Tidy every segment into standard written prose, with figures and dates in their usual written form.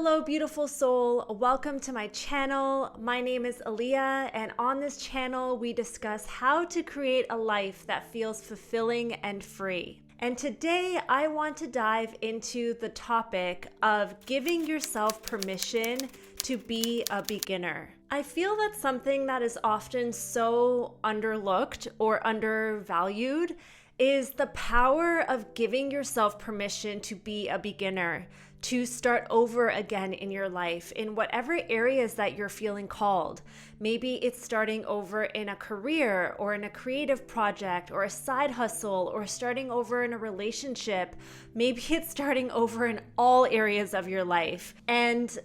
Hello, beautiful soul. Welcome to my channel. My name is Aaliyah, and on this channel, we discuss how to create a life that feels fulfilling and free. And today, I want to dive into the topic of giving yourself permission to be a beginner. I feel that's something that is often so underlooked or undervalued is the power of giving yourself permission to be a beginner, to start over again in your life, in whatever areas that you're feeling called. Maybe it's starting over in a career or in a creative project or a side hustle or starting over in a relationship. Maybe it's starting over in all areas of your life. And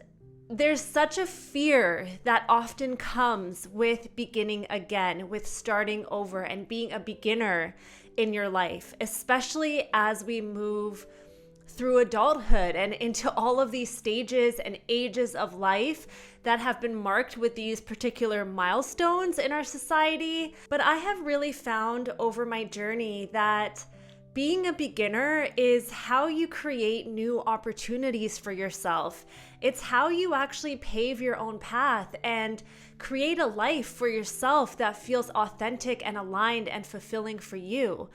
there's such a fear that often comes with beginning again, with starting over and being a beginner in your life, especially as we move through adulthood and into all of these stages and ages of life that have been marked with these particular milestones in our society. But I have really found over my journey that being a beginner is how you create new opportunities for yourself. It's how you actually pave your own path and create a life for yourself that feels authentic and aligned and fulfilling for you.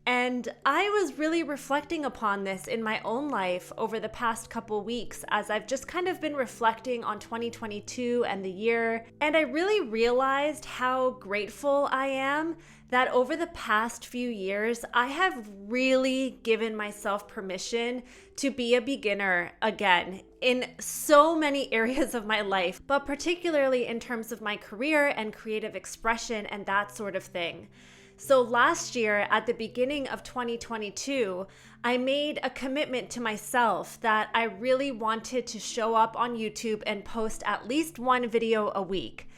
And I was really reflecting upon this in my own life over the past couple weeks as I've just kind of been reflecting on 2022 and the year. And I really realized how grateful I am that over the past few years, I have really given myself permission to be a beginner again in so many areas of my life, but particularly in terms of my career and creative expression and that sort of thing. So last year, at the beginning of 2022, I made a commitment to myself that I really wanted to show up on YouTube and post at least one video a week.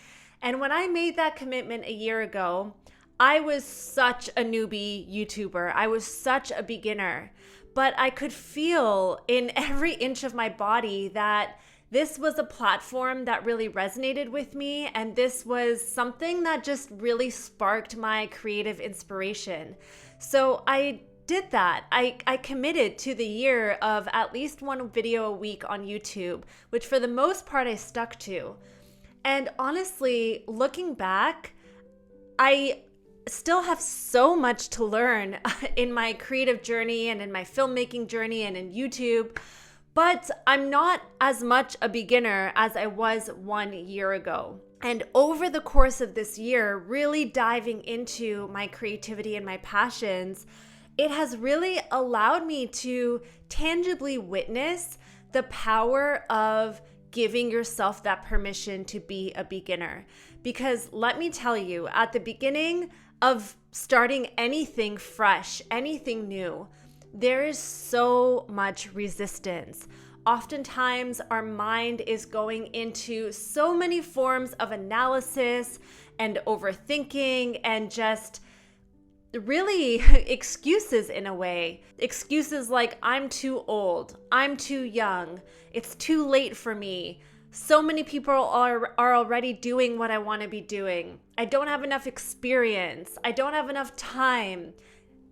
And when I made that commitment a year ago, I was such a newbie YouTuber. I was such a beginner, but I could feel in every inch of my body that this was a platform that really resonated with me, and this was something that just really sparked my creative inspiration. So I did that. I committed to the year of at least one video a week on YouTube, which for the most part I stuck to. And honestly, looking back, I still have so much to learn in my creative journey and in my filmmaking journey and in YouTube. But I'm not as much a beginner as I was 1 year ago. And over the course of this year, really diving into my creativity and my passions, it has really allowed me to tangibly witness the power of giving yourself that permission to be a beginner. Because let me tell you, at the beginning of starting anything fresh, anything new, there is so much resistance. Oftentimes, our mind is going into so many forms of analysis and overthinking and just really excuses in a way. Excuses like, I'm too old, I'm too young, it's too late for me. So many people are already doing what I want to be doing. I don't have enough experience. I don't have enough time.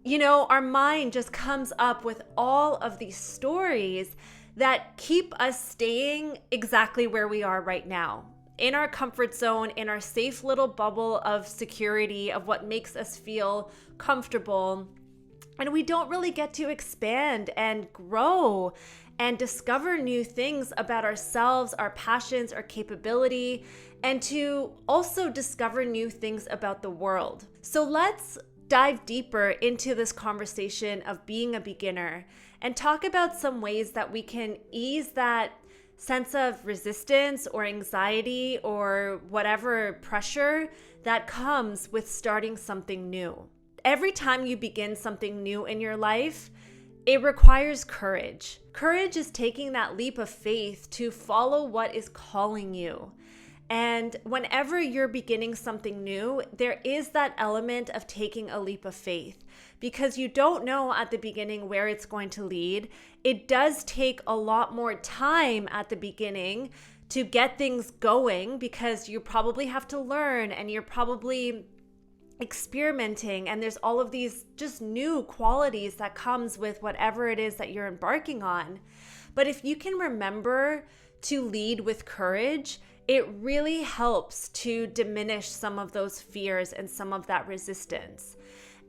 You know, our mind just comes up with all of these stories that keep us staying exactly where we are right now, in our comfort zone, in our safe little bubble of security, of what makes us feel comfortable. And we don't really get to expand and grow and discover new things about ourselves, our passions, our capability, and to also discover new things about the world. So let's dive deeper into this conversation of being a beginner and talk about some ways that we can ease that sense of resistance or anxiety or whatever pressure that comes with starting something new. Every time you begin something new in your life, it requires courage. Courage is taking that leap of faith to follow what is calling you. And whenever you're beginning something new, there is that element of taking a leap of faith because you don't know at the beginning where it's going to lead. It does take a lot more time at the beginning to get things going because you probably have to learn and you're probably experimenting, and there's all of these just new qualities that comes with whatever it is that you're embarking on. But if you can remember to lead with courage, it really helps to diminish some of those fears and some of that resistance.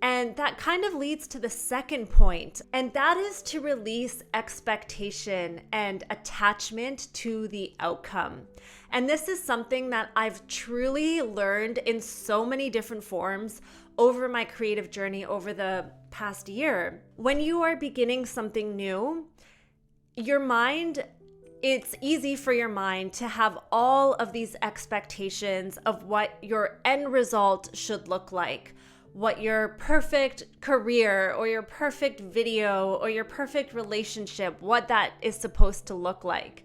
And that kind of leads to the second point, and that is to release expectation and attachment to the outcome. And this is something that I've truly learned in so many different forms over my creative journey over the past year. When you are beginning something new, it's easy for your mind to have all of these expectations of what your end result should look like, what your perfect career or your perfect video or your perfect relationship, what that is supposed to look like.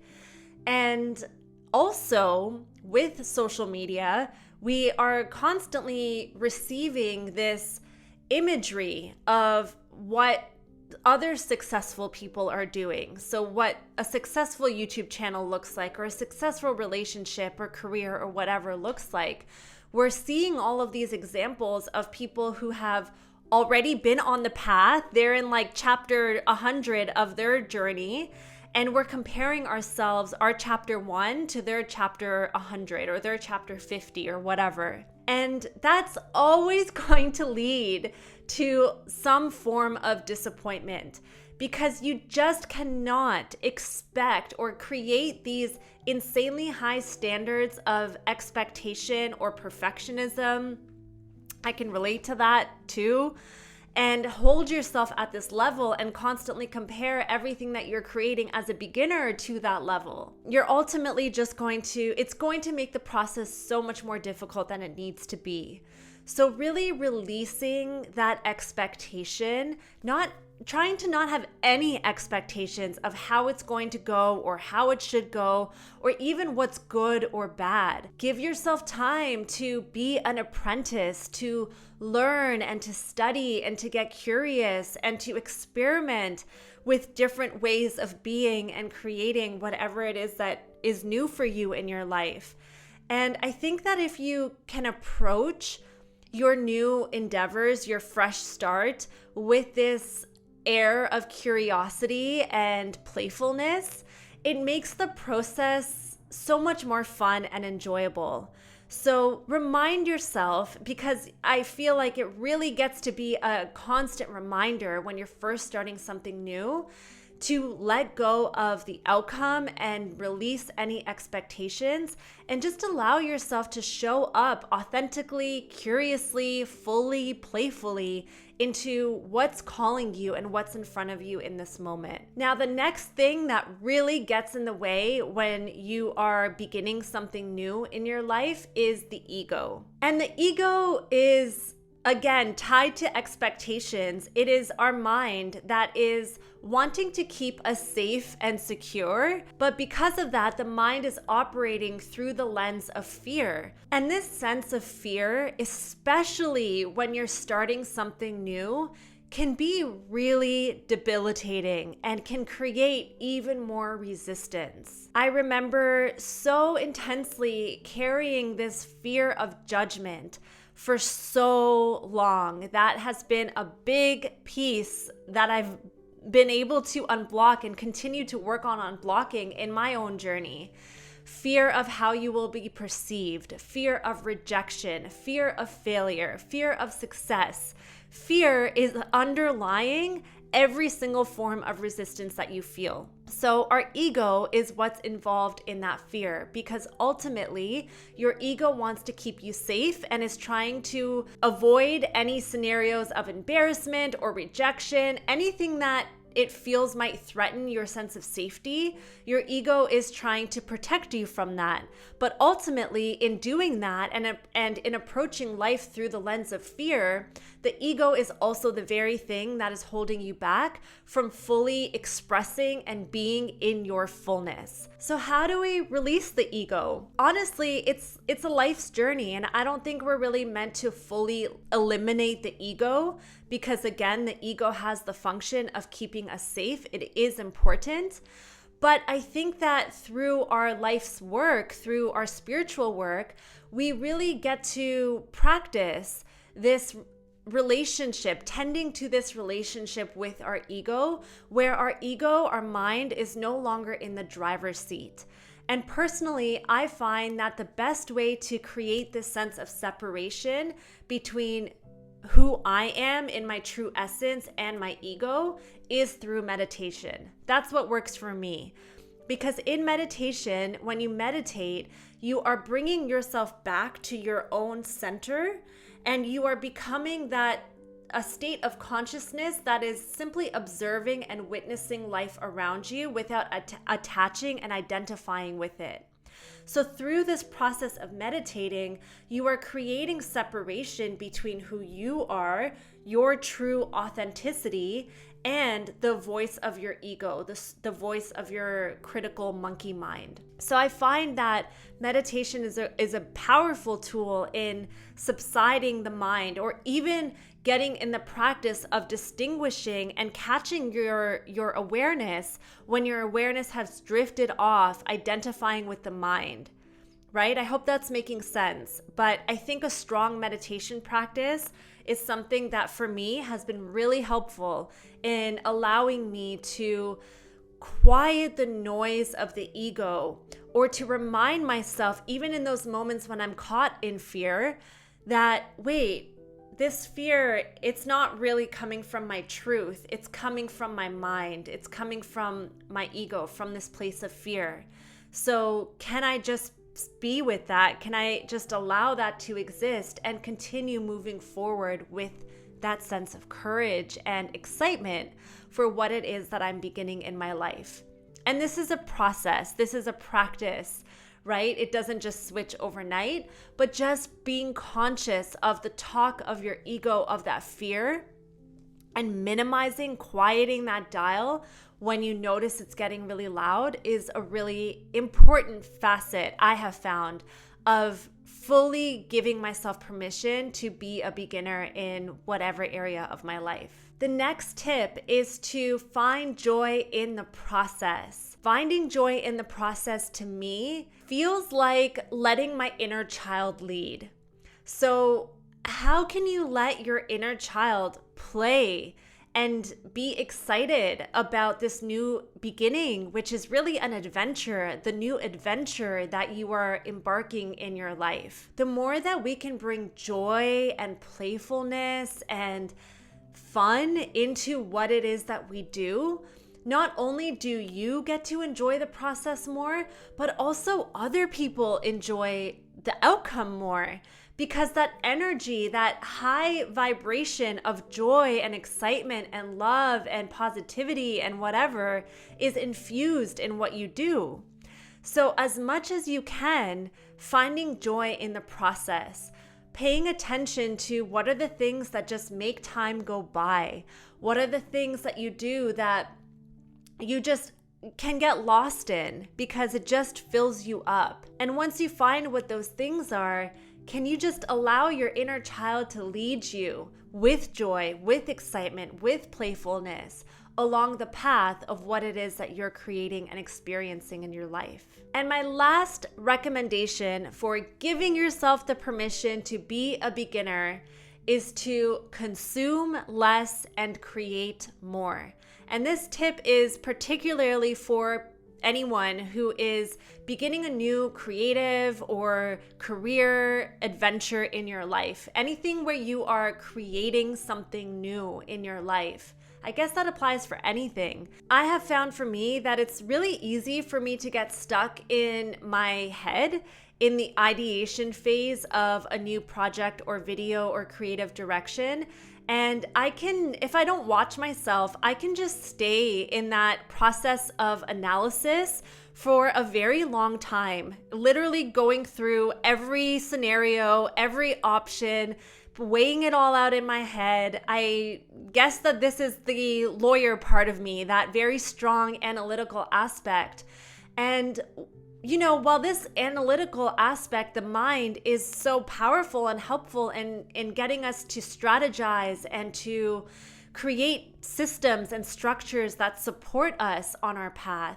And also with social media, we are constantly receiving this imagery of what other successful people are doing. So what a successful YouTube channel looks like, or a successful relationship or career or whatever looks like. We're seeing all of these examples of people who have already been on the path. They're in like chapter 100 of their journey, and we're comparing ourselves, our chapter 1 to their chapter 100 or their chapter 50 or whatever. And that's always going to lead to some form of disappointment, because you just cannot expect or create these insanely high standards of expectation or perfectionism. I can relate to that too. And hold yourself at this level and constantly compare everything that you're creating as a beginner to that level. You're ultimately it's going to make the process so much more difficult than it needs to be. So really releasing that expectation, trying to not have any expectations of how it's going to go or how it should go or even what's good or bad. Give yourself time to be an apprentice, to learn and to study and to get curious and to experiment with different ways of being and creating whatever it is that is new for you in your life. And I think that if you can approach your new endeavors, your fresh start, with this air of curiosity and playfulness, it makes the process so much more fun and enjoyable. So remind yourself, because I feel like it really gets to be a constant reminder when you're first starting something new, to let go of the outcome and release any expectations and just allow yourself to show up authentically, curiously, fully, playfully into what's calling you and what's in front of you in this moment. Now, the next thing that really gets in the way when you are beginning something new in your life is the ego. And the ego is, again, tied to expectations. It is our mind that is wanting to keep us safe and secure, but because of that, the mind is operating through the lens of fear. And this sense of fear, especially when you're starting something new, can be really debilitating and can create even more resistance. I remember so intensely carrying this fear of judgment for so long. That has been a big piece that I've been able to unblock and continue to work on unblocking in my own journey. Fear of how you will be perceived, fear of rejection, fear of failure, fear of success. Fear is underlying every single form of resistance that you feel. So our ego is what's involved in that fear, because ultimately your ego wants to keep you safe and is trying to avoid any scenarios of embarrassment or rejection, anything that it feels might threaten your sense of safety. Your ego is trying to protect you from that. But ultimately, in doing that and in approaching life through the lens of fear, the ego is also the very thing that is holding you back from fully expressing and being in your fullness. So how do we release the ego? Honestly, it's a life's journey, and I don't think we're really meant to fully eliminate the ego, because again, the ego has the function of keeping us safe. It is important. But I think that through our life's work, through our spiritual work, we really get to practice this relationship, tending to this relationship with our ego, where our ego, our mind, is no longer in the driver's seat. And personally, I find that the best way to create this sense of separation between who I am in my true essence and my ego is through meditation. That's what works for me. Because in meditation, when you meditate, you are bringing yourself back to your own center, and you are becoming a state of consciousness that is simply observing and witnessing life around you without attaching and identifying with it. So through this process of meditating, you are creating separation between who you are, your true authenticity, and the voice of your ego, the voice of your critical monkey mind. So I find that meditation is a powerful tool in subsiding the mind, or even getting in the practice of distinguishing and catching your awareness when your awareness has drifted off, identifying with the mind, right? I hope that's making sense. But I think a strong meditation practice is something that for me has been really helpful in allowing me to quiet the noise of the ego, or to remind myself, even in those moments when I'm caught in fear, that wait, this fear, it's not really coming from my truth. It's coming from my mind. It's coming from my ego, from this place of fear. So can I just be with that? Can I just allow that to exist and continue moving forward with that sense of courage and excitement for what it is that I'm beginning in my life? And this is a process. This is a practice, right? It doesn't just switch overnight, but just being conscious of the talk of your ego, of that fear, and minimizing, quieting that dial when you notice it's getting really loud is a really important facet I have found of fully giving myself permission to be a beginner in whatever area of my life. The next tip is to find joy in the process. Finding joy in the process to me feels like letting my inner child lead. So how can you let your inner child play and be excited about this new beginning, which is really an adventure, the new adventure that you are embarking in your life? The more that we can bring joy and playfulness and fun into what it is that we do, not only do you get to enjoy the process more, but also other people enjoy the outcome more. Because that energy, that high vibration of joy and excitement and love and positivity and whatever is infused in what you do. So as much as you can, finding joy in the process, paying attention to what are the things that just make time go by? What are the things that you do that you just can get lost in because it just fills you up? And once you find what those things are, can you just allow your inner child to lead you with joy, with excitement, with playfulness along the path of what it is that you're creating and experiencing in your life? And my last recommendation for giving yourself the permission to be a beginner is to consume less and create more. And this tip is particularly for anyone who is beginning a new creative or career adventure in your life. Anything where you are creating something new in your life. I guess that applies for anything. I have found for me that it's really easy for me to get stuck in my head in the ideation phase of a new project or video or creative direction. And I can, if I don't watch myself, I can just stay in that process of analysis for a very long time, literally going through every scenario, every option, weighing it all out in my head. I guess that this is the lawyer part of me, that very strong analytical aspect. And you know, while this analytical aspect, the mind, is so powerful and helpful in getting us to strategize and to create systems and structures that support us on our path,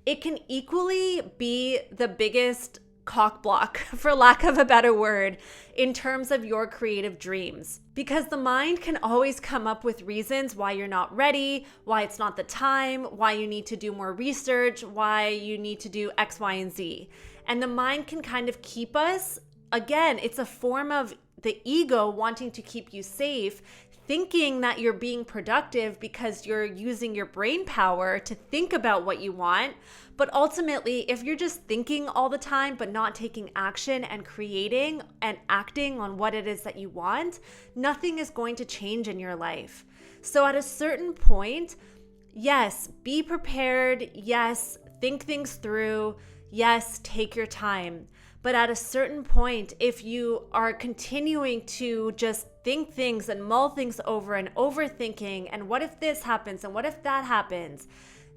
it can equally be the biggest cock block, for lack of a better word, in terms of your creative dreams. Because the mind can always come up with reasons why you're not ready, why it's not the time, why you need to do more research, why you need to do X, Y, and Z. And the mind can kind of keep us, again, it's a form of the ego wanting to keep you safe, thinking that you're being productive because you're using your brain power to think about what you want. But ultimately, if you're just thinking all the time but not taking action and creating and acting on what it is that you want, nothing is going to change in your life. So at a certain point, yes, be prepared. Yes, think things through. Yes, take your time. But at a certain point, if you are continuing to just think things and mull things over and overthinking, and what if this happens and what if that happens,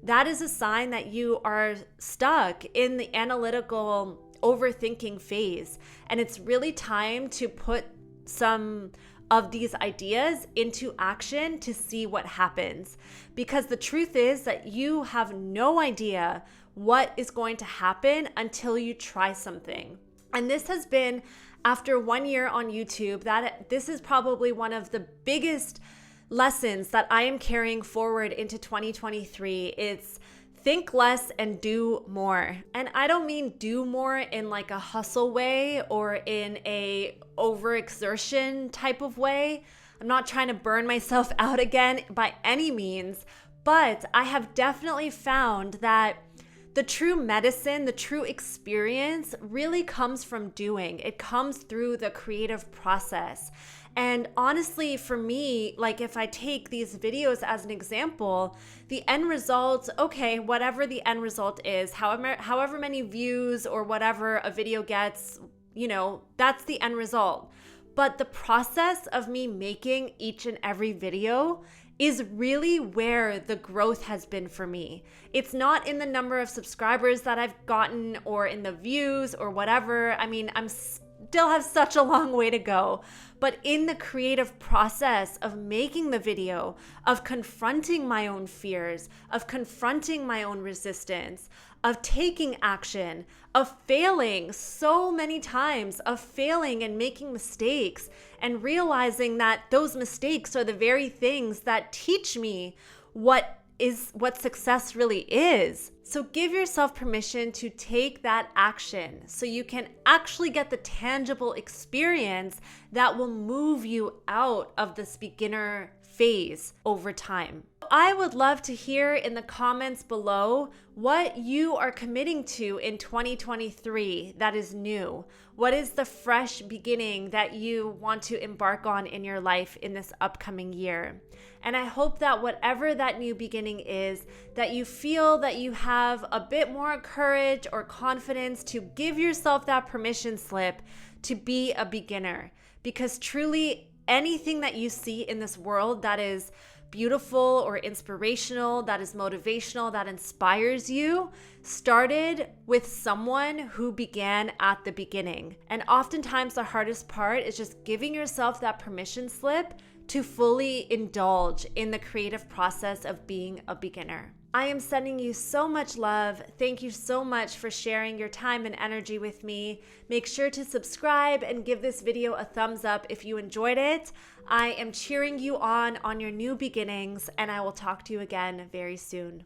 that is a sign that you are stuck in the analytical overthinking phase. And it's really time to put some of these ideas into action to see what happens. Because the truth is that you have no idea what is going to happen until you try something. And this has been, after 1 year on YouTube, that this is probably one of the biggest lessons that I am carrying forward into 2023. It's think less and do more. And I don't mean do more in like a hustle way or in a overexertion type of way. I'm not trying to burn myself out again by any means, but I have definitely found that the true medicine, the true experience really comes from doing. It comes through the creative process. And honestly, for me, like if I take these videos as an example, the end result, okay, whatever the end result is, however many views or whatever a video gets, that's the end result. But the process of me making each and every video is really where the growth has been for me. It's not in the number of subscribers that I've gotten or in the views or whatever. I mean, I'm still have such a long way to go, but in the creative process of making the video, of confronting my own fears, of confronting my own resistance, of taking action, of failing so many times, of failing and making mistakes and realizing that those mistakes are the very things that teach me what success really is. So give yourself permission to take that action so you can actually get the tangible experience that will move you out of this beginner phase over time. I would love to hear in the comments below what you are committing to in 2023 that is new. What is the fresh beginning that you want to embark on in your life in this upcoming year? And I hope that whatever that new beginning is, that you feel that you have a bit more courage or confidence to give yourself that permission slip to be a beginner. Because truly, anything that you see in this world that is beautiful or inspirational, that is motivational, that inspires you, started with someone who began at the beginning. And oftentimes the hardest part is just giving yourself that permission slip to fully indulge in the creative process of being a beginner. I am sending you so much love. Thank you so much for sharing your time and energy with me. Make sure to subscribe and give this video a thumbs up if you enjoyed it. I am cheering you on your new beginnings, and I will talk to you again very soon.